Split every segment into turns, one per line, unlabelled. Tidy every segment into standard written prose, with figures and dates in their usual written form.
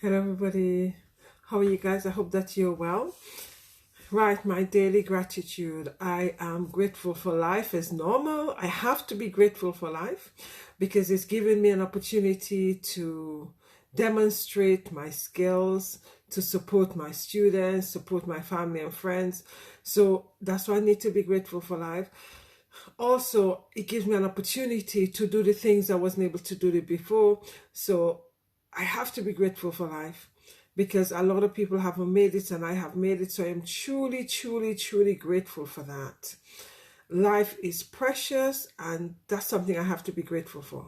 Hello, everybody. How are you guys? I hope that you're well. Right, my daily gratitude. I am grateful for life as normal. I have to be grateful for life because it's given me an opportunity to demonstrate my skills, to support my students, support my family and friends. So that's why I need to be grateful for life. Also, it gives me an opportunity to do the things I wasn't able to do it before. So I have to be grateful for life because a lot of people haven't made it and I have made it. So I'm truly, truly, truly grateful for that. Life is precious and that's something I have to be grateful for.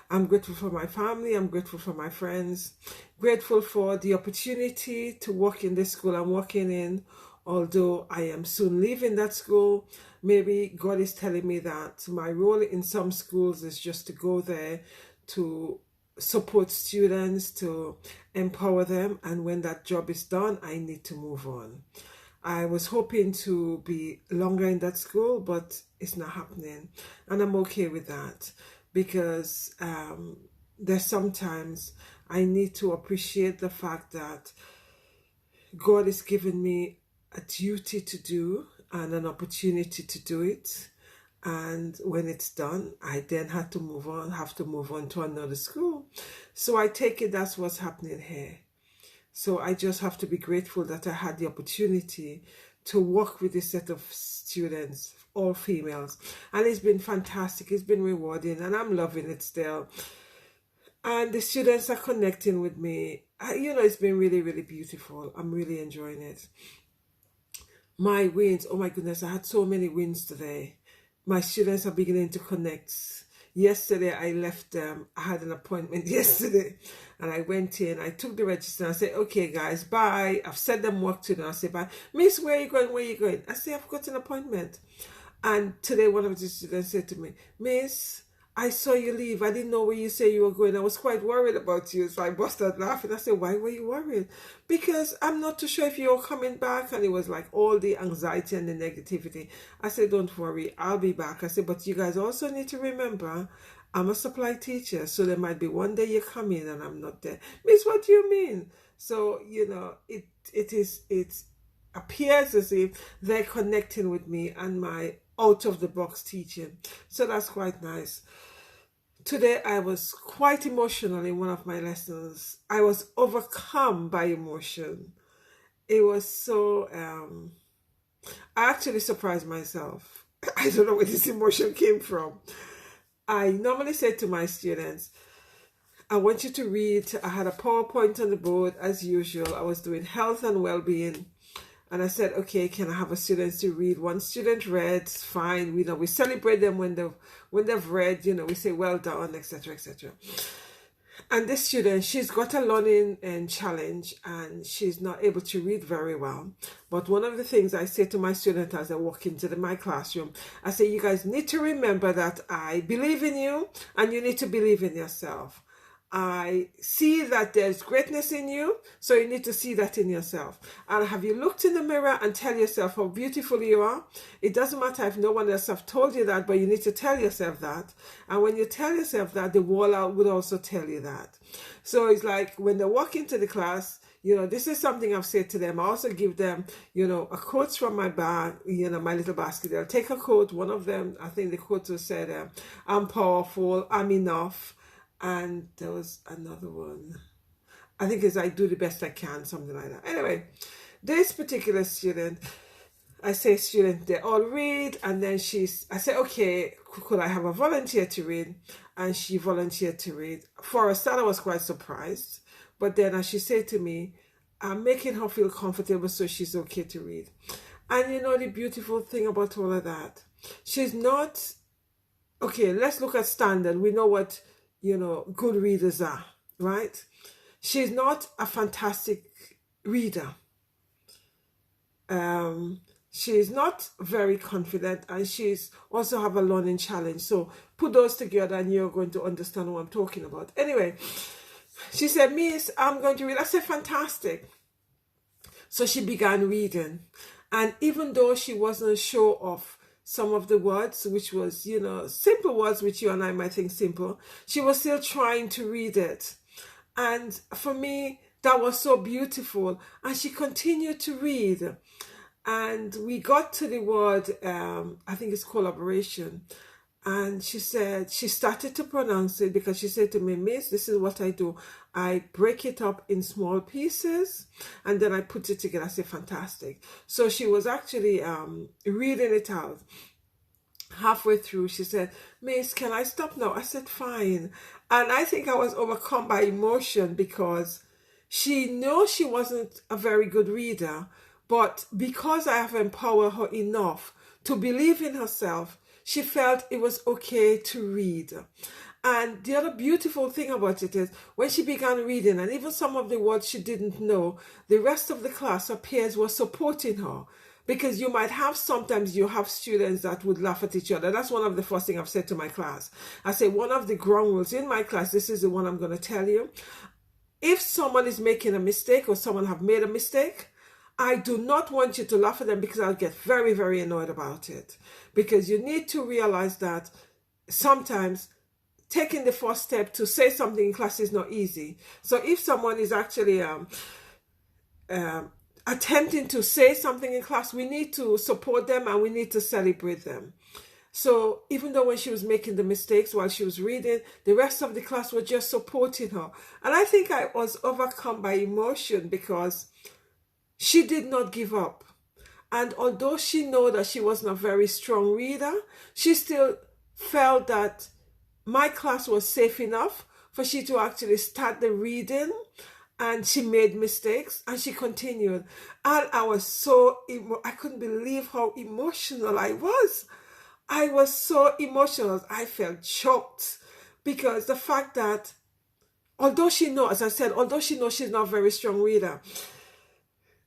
I'm grateful for my family. I'm grateful for my friends. Grateful for the opportunity to work in this school I'm working in. Although I am soon leaving that school, maybe God is telling me that my role in some schools is just to go there to support students, to empower them, and when that job is done, I need to move on. I was hoping to be longer in that school, but it's not happening, and I'm okay with that because there's sometimes I need to appreciate the fact that God has given me a duty to do and an opportunity to do it. And when it's done, I then have to move on to another school. So I take it that's what's happening here. So I just have to be grateful that I had the opportunity to work with this set of students, all females. And it's been fantastic. It's been rewarding and I'm loving it still. And the students are connecting with me. It's been really, really beautiful. I'm really enjoying it. My wins, oh my goodness, I had so many wins today. My students are beginning to connect. Yesterday, I left them. I had an appointment yesterday and I went in. I took the register and I said, okay, guys, bye. I've said them work to them. I said, bye. Miss, where are you going? Where are you going? I said, I've got an appointment. And today, one of the students said to me, Miss, I saw you leave. I didn't know where you say you were going. I was quite worried about you. So I busted laughing. I said, why were you worried? Because I'm not too sure if you're coming back. And it was like all the anxiety and the negativity. I said, don't worry. I'll be back. I said, but you guys also need to remember, I'm a supply teacher. So there might be one day you come in and I'm not there. Miss, what do you mean? So, it appears as if they're connecting with me and my out of the box teaching. So that's quite nice. Today I was quite emotional in one of my lessons. I was overcome by emotion. It was so, I actually surprised myself. I don't know where this emotion came from. I normally say to my students, I want you to read. I had a PowerPoint on the board as usual. I was doing health and well-being. And I said, okay, can I have a student to read? One student read, fine. We celebrate them when they've read, we say well done, etc., etc. And this student, she's got a learning challenge and she's not able to read very well. But one of the things I say to my student as I walk into my classroom, I say, you guys need to remember that I believe in you and you need to believe in yourself. I see that there's greatness in you, so you need to see that in yourself. And have you looked in the mirror and tell yourself how beautiful you are? It doesn't matter if no one else have told you that, but you need to tell yourself that. And when you tell yourself that, the wall would also tell you that. So it's like when they walk into the class, this is something I've said to them. I also give them, a quote from my bag, my little basket. They'll take a quote. One of them, I think the quote was said, I'm powerful, I'm enough. And there was another one. I think it's I do the best I can, something like that. Anyway, this particular student, I say student, they all read, and then I say, okay, could I have a volunteer to read? And she volunteered to read. For a start, I was quite surprised. But then as she said to me, I'm making her feel comfortable so she's okay to read. And the beautiful thing about all of that, she's not, okay, let's look at standard. We know what good readers are, right? She's not a fantastic reader. She's not very confident and she's also have a learning challenge. So put those together and you're going to understand what I'm talking about. Anyway, she said, Miss, I'm going to read. I said, fantastic. So she began reading. And even though she wasn't sure of some of the words, which was, simple words, which you and I might think simple, she was still trying to read it. And for me, that was so beautiful. And she continued to read. And we got to the word, I think it's collaboration. And she said, she started to pronounce it because she said to me, Miss, this is what I do. I break it up in small pieces and then I put it together. I said, fantastic. So she was actually reading it out. Halfway through, she said, Miss, can I stop now? I said, fine. And I think I was overcome by emotion because she knows she wasn't a very good reader, but because I have empowered her enough to believe in herself, she felt it was okay to read. And the other beautiful thing about it is when she began reading, and even some of the words she didn't know, the rest of the class, her peers, were supporting her. Because you might have, sometimes you have students that would laugh at each other. That's one of the first things I've said to my class. I say, one of the ground rules in my class, this is the one I'm going to tell you. If someone is making a mistake or someone have made a mistake, I do not want you to laugh at them because I'll get very, very annoyed about it. Because you need to realize that sometimes taking the first step to say something in class is not easy. So if someone is actually attempting to say something in class, we need to support them and we need to celebrate them. So even though when she was making the mistakes while she was reading, the rest of the class were just supporting her. And I think I was overcome by emotion because she did not give up. And although she knew that she wasn't a very strong reader, she still felt that my class was safe enough for she to actually start the reading. And she made mistakes and she continued. And I was I couldn't believe how emotional I was. I was so emotional. I felt choked because the fact that although she knows, as I said, although she knows she's not a very strong reader,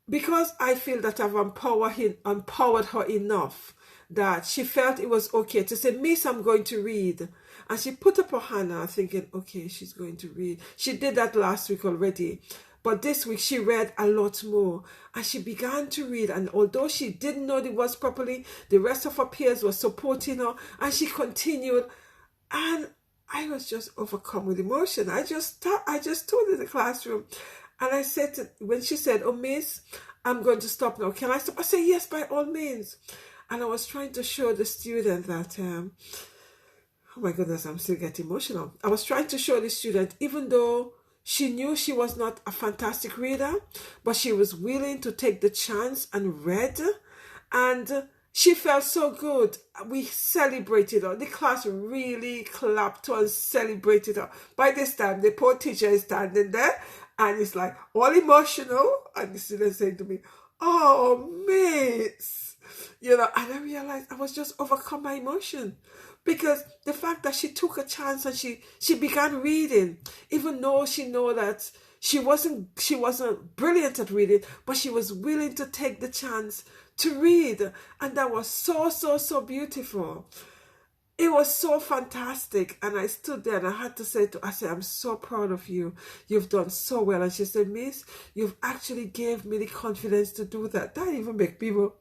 because I feel that I've empowered her enough that she felt it was okay to say, Miss, I'm going to read. And she put up her hand and I'm thinking, okay, she's going to read. She did that last week already. But this week she read a lot more. And she began to read. And although she didn't know the words properly, the rest of her peers were supporting her. And she continued. And I was just overcome with emotion. I just stood in the classroom. And I said, when she said, oh, Miss, I'm going to stop now. Can I stop? I said, yes, by all means. And I was trying to show the student that, oh my goodness, I'm still getting emotional. I was trying to show the student, even though she knew she was not a fantastic reader, but she was willing to take the chance and read. And she felt so good. We celebrated her. The class really clapped her and celebrated her. By this time, the poor teacher is standing there and it's like all emotional. And the student saying to me, oh, Miss. You know, and I realized I was just overcome by emotion because the fact that she took a chance and she began reading, even though she knew that she wasn't brilliant at reading, but she was willing to take the chance to read, and that was so beautiful. It was so fantastic. And I stood there and I had to say I'm so proud of you. You've done so well. And she said, Miss, you've actually gave me the confidence to do that. That even make people,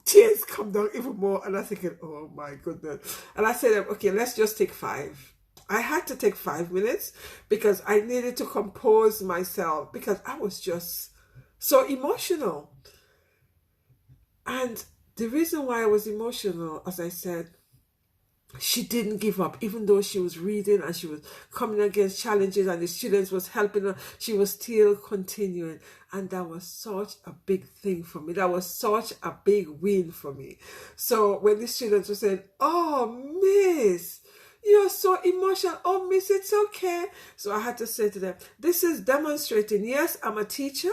tears come down even more. And I'm thinking, oh my goodness. And I said, okay, let's just take 5. I had to take 5 minutes because I needed to compose myself because I was just so emotional. And the reason why I was emotional, as I said, she didn't give up, even though she was reading and she was coming against challenges and the students was helping her, she was still continuing. And that was such a big thing for me. That was such a big win for me. So when the students were saying, oh, Miss, you're so emotional. Oh, Miss, it's okay. So I had to say to them, this is demonstrating, yes, I'm a teacher,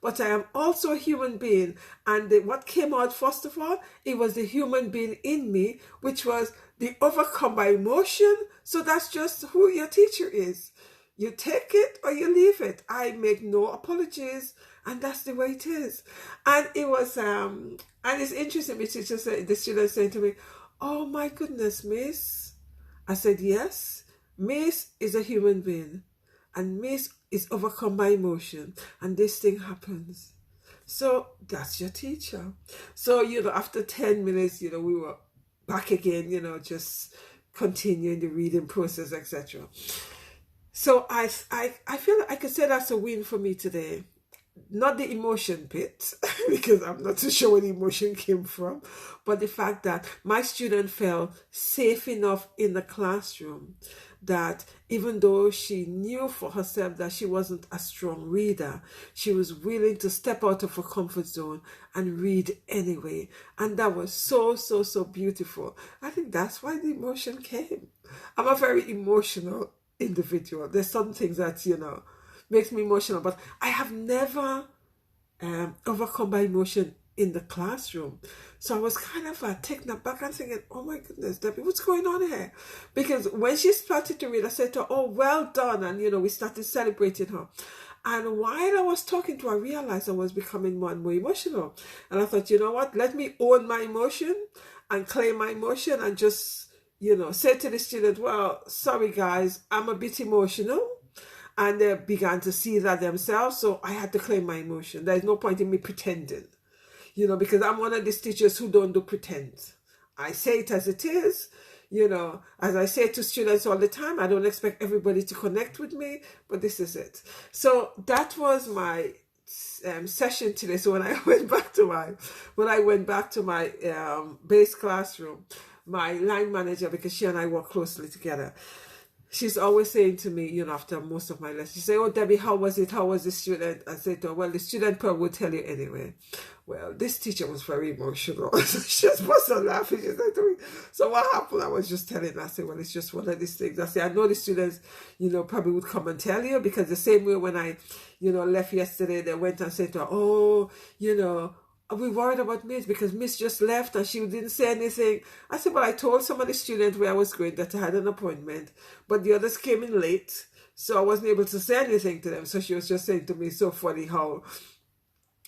but I am also a human being. And what came out, first of all, it was the human being in me, which was the overcome by emotion. So that's just who your teacher is. You take it or you leave it. I make no apologies. And that's the way it is. And it was, and it's interesting, the student saying to me, oh my goodness, Miss. I said, yes, Miss is a human being. And Miss is overcome by emotion. And this thing happens. So that's your teacher. So, after 10 minutes, we were back again, just continuing the reading process, etc. So I feel I could say that's a win for me today. Not the emotion bit, because I'm not too sure where the emotion came from, but the fact that my student felt safe enough in the classroom that even though she knew for herself that she wasn't a strong reader, she was willing to step out of her comfort zone and read anyway. And that was so, so, so beautiful. I think that's why the emotion came. I'm a very emotional individual. There's some things that, makes me emotional, but I have never overcome my emotion in the classroom. So I was kind of taken aback and thinking, oh my goodness, Debbie, what's going on here? Because when she started to read, I said to her, oh, well done. And, we started celebrating her. And while I was talking to her, I realized I was becoming more and more emotional. And I thought, you know what, let me own my emotion and claim my emotion and just, say to the student, well, sorry guys, I'm a bit emotional. And they began to see that themselves. So I had to claim my emotion. There's no point in me pretending, because I'm one of these teachers who don't do pretend. I say it as it is. As I say to students all the time, I don't expect everybody to connect with me, but this is it. So that was my session today. So when I went back to my base classroom, my line manager, because she and I work closely together, she's always saying to me, after most of my lessons, she say, oh, Debbie, how was it? How was the student? I said to her, well, the student probably will tell you anyway. Well, this teacher was very emotional. She just burst out laughing. She said to me, so what happened? I was just telling her, I said, well, it's just one of these things. I said, I know the students, probably would come and tell you, because the same way when I, left yesterday, they went and said to her, oh, we worried about Miss because Miss just left and she didn't say anything. I said, well, I told some of the students where I was going that I had an appointment, but the others came in late, so I wasn't able to say anything to them. So she was just saying to me, so funny how,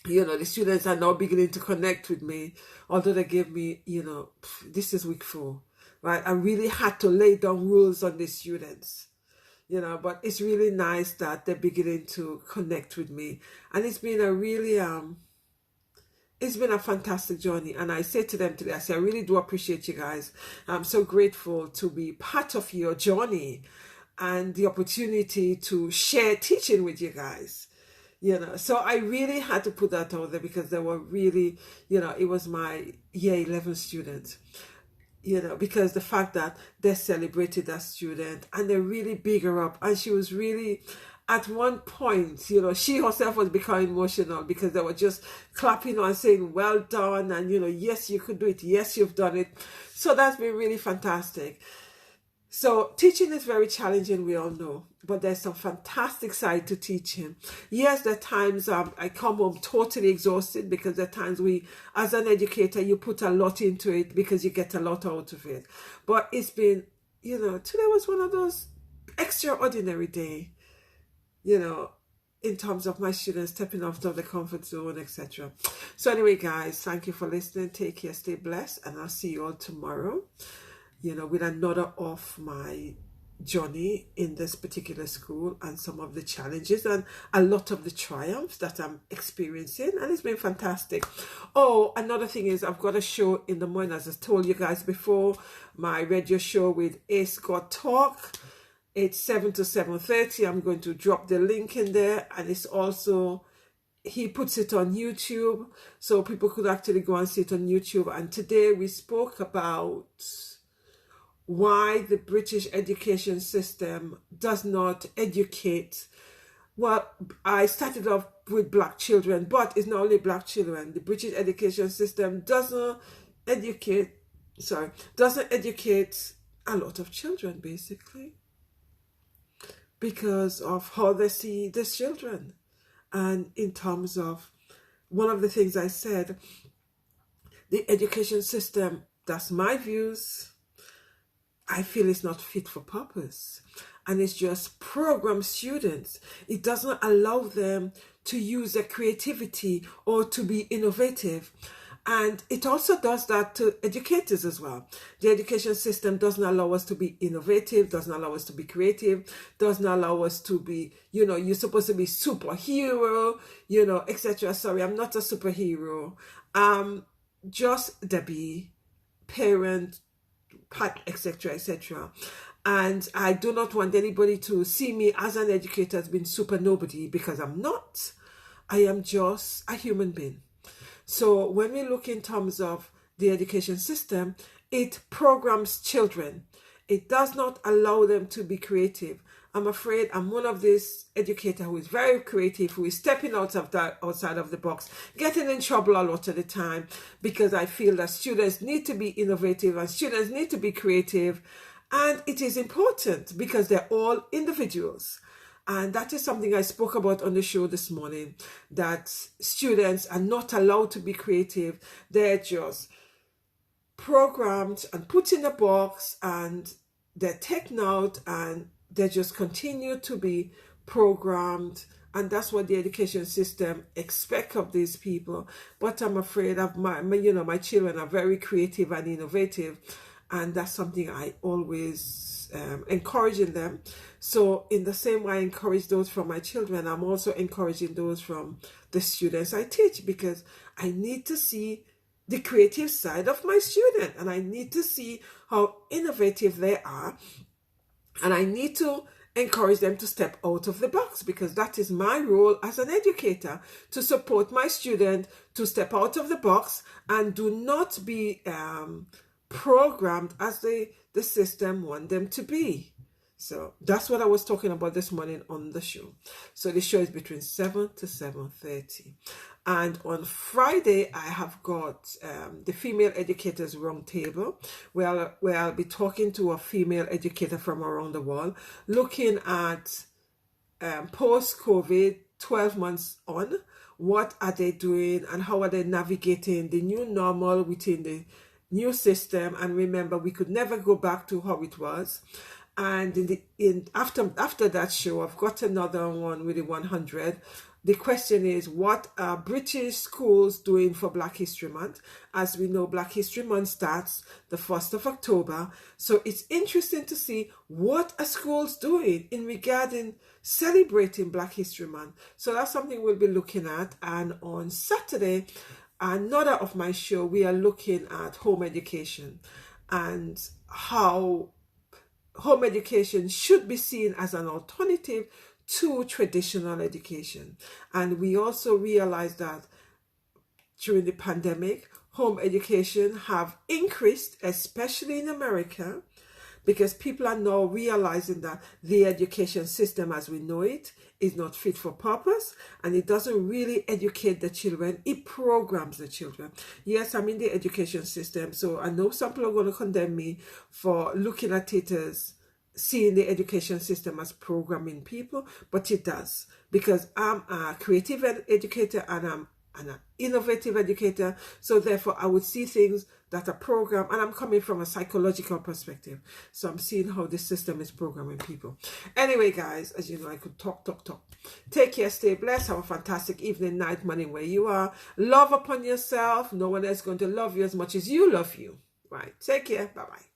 the students are now beginning to connect with me, although they gave me, this is week 4, right? I really had to lay down rules on the students. But it's really nice that they're beginning to connect with me. And it's been a really, it's been a fantastic journey. And I say to them today, I say, I really do appreciate you guys. I'm so grateful to be part of your journey and the opportunity to share teaching with you guys. So I really had to put that out there because they were really, it was my year 11 students, because the fact that they celebrated that student and they really big her up. And she was really, at one point, she herself was becoming emotional because they were just clapping and saying, well done. And, yes, you could do it. Yes, you've done it. So that's been really fantastic. So teaching is very challenging, we all know, but there's some fantastic side to teaching. Yes, there are times I come home totally exhausted because there are times as an educator, you put a lot into it because you get a lot out of it. But it's been, today was one of those extraordinary days, in terms of my students stepping out of the comfort zone, etc. So anyway, guys, thank you for listening. Take care, stay blessed, and I'll see you all tomorrow, with another of my journey in this particular school and some of the challenges and a lot of the triumphs that I'm experiencing, and it's been fantastic. Oh, another thing is I've got a show in the morning, as I told you guys before, my radio show with Ace God Talk. It's 7 to 7:30. I'm going to drop the link in there, and it's also, he puts it on YouTube, so people could actually go and see it on YouTube. And today we spoke about why the British education system does not educate. Well, I started off with black children, but it's not only black children. The British education system doesn't educate a lot of children, basically, because of how they see the children. And in terms of one of the things I said, the education system, that's my views, I feel it's not fit for purpose. And it's just program students. It doesn't allow them to use their creativity or to be innovative. And it also does that to educators as well. The education system doesn't allow us to be innovative, doesn't allow us to be creative, doesn't allow us to be, you're supposed to be superhero, etc. Sorry, I'm not a superhero. Just Debbie, parent, etc., etc. And I do not want anybody to see me as an educator as being super nobody, because I'm not. I am just a human being. So when we look in terms of the education system, it programs children. It does not allow them to be creative. I'm afraid I'm one of these educators who is very creative, who is stepping outside of the box, getting in trouble a lot of the time, because I feel that students need to be innovative and students need to be creative. And it is important because they're all individuals. And that is something I spoke about on the show this morning, that students are not allowed to be creative. They're just programmed and put in a box, and they're taken out, and they just continue to be programmed. And that's what the education system expects of these people. But I'm afraid of my children are very creative and innovative. And that's something I always encourage in them. So in the same way I encourage those from my children, I'm also encouraging those from the students I teach, because I need to see the creative side of my student, and I need to see how innovative they are, and I need to encourage them to step out of the box, because that is my role as an educator, to support my student to step out of the box and do not be programmed as the system want them to be. So that's what I was talking about this morning on the show. So the show is between 7 to 7:30. And on Friday, I have got the Female Educators Roundtable, where I'll be talking to a female educator from around the world, looking at post-COVID, 12 months on, what are they doing and how are they navigating the new normal within the new system. And remember, we could never go back to how it was. And after that show, I've got another one with the 100. The question is, what are British schools doing for Black History Month? As we know, Black History Month starts the 1st of October. So it's interesting to see what are schools doing in regarding celebrating Black History Month. So that's something we'll be looking at. And on Saturday, another of my show, we are looking at home education and how home education should be seen as an alternative to traditional education. And we also realize that during the pandemic, home education have increased, especially in America, because people are now realizing that the education system as we know it is not fit for purpose, and it doesn't really educate the children, it programs the children. Yes, I'm in the education system, so I know some people are going to condemn me for looking at it as seeing the education system as programming people, but it does, because I'm a creative educator and I'm an innovative educator. So therefore I would see things that are programmed, and I'm coming from a psychological perspective, so I'm seeing how the system is programming people. Anyway, guys, as you know, I could talk. Take care, stay blessed, have a fantastic evening, night, morning, where you are. Love upon yourself. No one else is going to love you as much as you love you. Right, take care. Bye-bye.